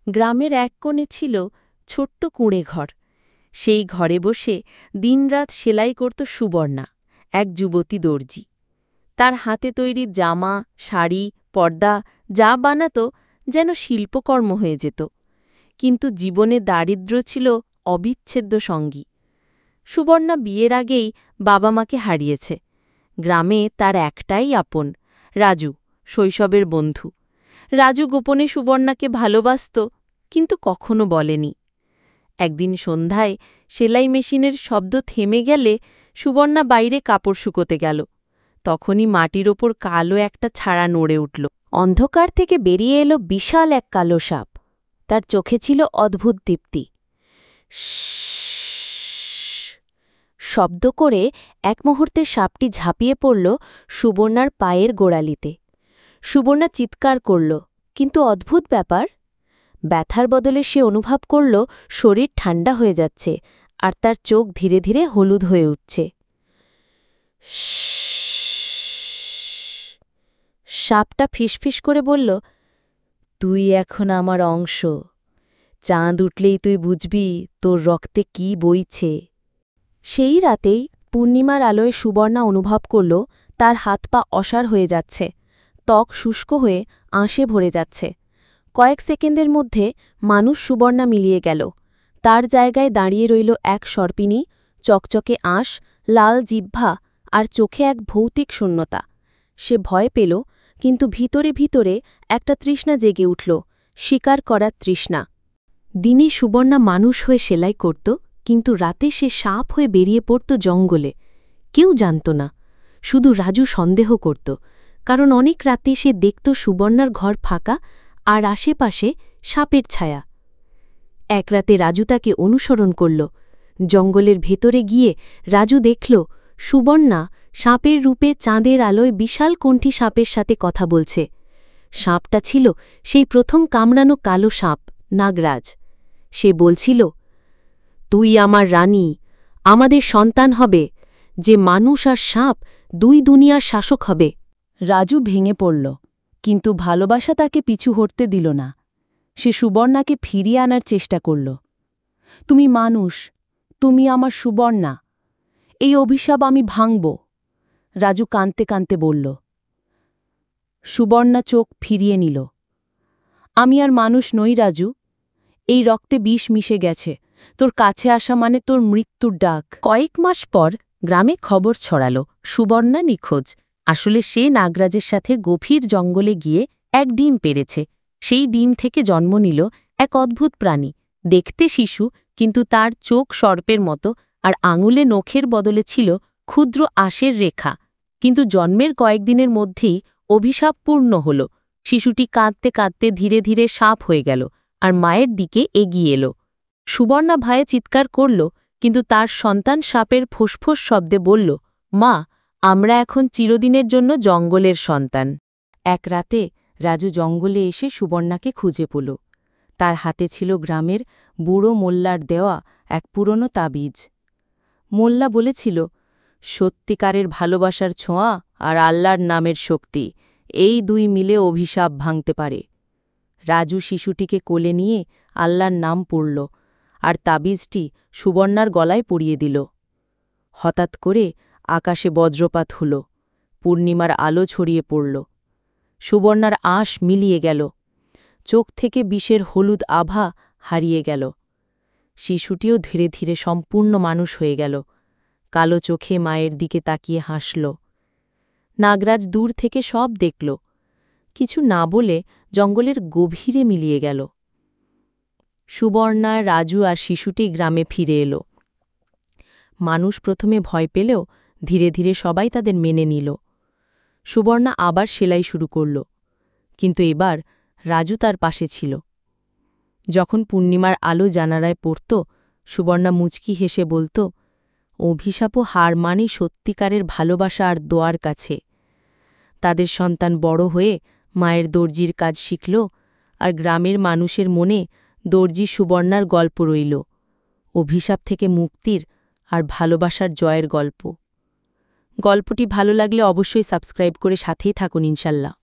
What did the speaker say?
গ্রামের এক কোণে ছিল ছোট্ট কুঁড়ে ঘর। সেই ঘরে বসে দিনরাত সেলাই করত সুবর্ণা, এক যুবতী দর্জি। তার হাতে তৈরি জামা, শাড়ি, পর্দা যা বানাত যেন শিল্পকর্ম হয়ে যেত। কিন্তু জীবনে দারিদ্র্য ছিল অবিচ্ছেদ্য সঙ্গী। সুবর্ণা বিয়ের আগেই বাবা মাকে হারিয়েছে। গ্রামে তার একটাই আপন, রাজু, শৈশবের বন্ধু। রাজু গোপনে সুবর্ণাকে ভালোবাসত, কিন্তু কখনো বলেনি। একদিন সন্ধ্যায় সেলাই মেশিনের শব্দ থেমে গেলে সুবর্ণা বাইরে কাপড় শুকোতে গেল। তখনই মাটির ওপর কালো একটা ছাড়া নড়ে উঠল। অন্ধকার থেকে বেরিয়ে এলো বিশাল এক কালো সাপ। তার চোখে ছিল অদ্ভুত দীপ্তি। শব্দ করে এক মুহূর্তে সাপটি ঝাঁপিয়ে পড়ল সুবর্ণার পায়ের গোড়ালিতে। সুবর্ণা চিৎকার করল, কিন্তু অদ্ভুত ব্যাপার, ব্যথার বদলে সে অনুভব করল শরীর ঠান্ডা হয়ে যাচ্ছে আর তার চোখ ধীরে ধীরে হলুদ হয়ে উঠছে। সাপটা ফিসফিস করে বলল, তুই এখন আমার অংশ। চাঁদ উঠলেই তুই বুঝবি তোর রক্তে কি বইছে। সেই রাতেই পূর্ণিমার আলোয় সুবর্ণা অনুভব করল তার হাত পা অসাড় হয়ে যাচ্ছে, ত্বক শুষ্ক হয়ে আঁশে ভরে যাচ্ছে। কয়েক সেকেন্ডের মধ্যে মানুষ সুবর্ণা মিলিয়ে গেল। তার জায়গায় দাঁড়িয়ে রইল এক সর্পিণী, চকচকে আঁশ, লাল জিহ্বা আর চোখে এক ভৌতিক শূন্যতা। সে ভয় পেল, কিন্তু ভিতরে ভিতরে একটা তৃষ্ণা জেগে উঠল, শিকার করার তৃষ্ণা। দিনে সুবর্ণা মানুষ হয়ে সেলাই করত, কিন্তু রাতে সে সাপ হয়ে বেরিয়ে পড়ত জঙ্গলে। কেউ জানত না, শুধু রাজু সন্দেহ করত, কারণ অনেক রাতে সে দেখত সুবর্ণার ঘর ফাঁকা আর আশেপাশে সাপের ছায়া। এক রাতে রাজু তাকে অনুসরণ করল। জঙ্গলের ভেতরে গিয়ে রাজু দেখল সুবর্ণা সাপের রূপে চাঁদের আলোয় বিশাল কণ্ঠী সাপের সাথে কথা বলছে। সাপটা ছিল সেই প্রথম কামড়ানো কালো সাপ, নাগরাজ। সে বলছিল, তুই আমার রানী, আমাদের সন্তান হবে, যে মানুষ আর সাপ দুই দুনিয়ার শাসক হবে। রাজু ভেঙে পড়ল, কিন্তু ভালোবাসা তাকে পিছু হটতে দিল না। সে সুবর্ণাকে ফিরিয়ে আনার চেষ্টা করল। তুমি মানুষ, তুমি আমার সুবর্ণা, এই অভিশাপ আমি ভাঙব। রাজু কাঁদতে কাঁদতে বলল। সুবর্ণা চোখ ফিরিয়ে নিল। আমি আর মানুষ নই রাজু, এই রক্তে বিষ মিশে গেছে, তোর কাছে আসা মানে তোর মৃত্যুর ডাক। কয়েক মাস পর গ্রামে খবর ছড়াল সুবর্ণা নিখোঁজ। আসলে সে নাগরাজের সাথে গভীর জঙ্গলে গিয়ে এক ডিম পেড়েছে। সেই ডিম থেকে জন্ম নিল এক অদ্ভুত প্রাণী, দেখতে শিশু, কিন্তু তার চোখ সর্পের মতো আর আঙুলে নখের বদলে ছিল ক্ষুদ্র আঁশের রেখা। কিন্তু জন্মের কয়েকদিনের মধ্যেই অভিশাপ পূর্ণ হল। শিশুটি কাঁদতে কাঁদতে ধীরে ধীরে সাপ হয়ে গেল আর মায়ের দিকে এগিয়ে এলো। সুবর্ণা ভয়ে চিৎকার করল, কিন্তু তার সন্তান সাপের ফোঁসফোঁস শব্দে বলল, মা, আমরা এখন চিরদিনের জন্য জঙ্গলের সন্তান। এক রাতে রাজু জঙ্গলে এসে সুবর্ণাকে খুঁজে পেল। তার হাতে ছিল গ্রামের বুড়ো মোল্লার দেওয়া এক পুরনো তাবিজ। মোল্লা বলেছিল, সত্যিকারের ভালোবাসার ছোঁয়া আর আল্লাহর নামের শক্তি, এই দুই মিলে অভিশাপ ভাঙতে পারে। রাজু শিশুটিকে কোলে নিয়ে আল্লাহর নাম পড়ল আর তাবিজটি সুবর্ণার গলায় পরিয়ে দিল। হঠাৎ করে আকাশে বজ্রপাত হল, পূর্ণিমার আলো ছড়িয়ে পড়ল। সুবর্ণার আঁশ মিলিয়ে গেল, চোখ থেকে বিষের হলুদ আভা হারিয়ে গেল। শিশুটিও ধীরে ধীরে সম্পূর্ণ মানুষ হয়ে গেল, কালো চোখে মায়ের দিকে তাকিয়ে হাসল। নাগরাজ দূর থেকে সব দেখল, কিছু না বলে জঙ্গলের গভীরে মিলিয়ে গেল। সুবর্ণা, রাজু আর শিশুটি গ্রামে ফিরে এলো। মানুষ প্রথমে ভয় পেলেও ধীরে ধীরে সবাই তাদের মেনে নিল। সুবর্ণা আবার সেলাই শুরু করল, কিন্তু এবার রাজু তার পাশে ছিল। যখন পূর্ণিমার আলো জানালায় পড়ত, সুবর্ণা মুচকি হেসে বলত, অভিশাপও হার মানে সত্যিকারের ভালোবাসা আর দোয়ার কাছে। তাদের সন্তান বড় হয়ে মায়ের দর্জির কাজ শিখল, আর গ্রামের মানুষের মনে দর্জি সুবর্ণার গল্প রইল, অভিশাপ থেকে মুক্তির আর ভালোবাসার জয়ের গল্প। গল্পটি ভালো লাগলে অবশ্যই সাবস্ক্রাইব করে সাথেই থাকুন ইনশাল্লাহ।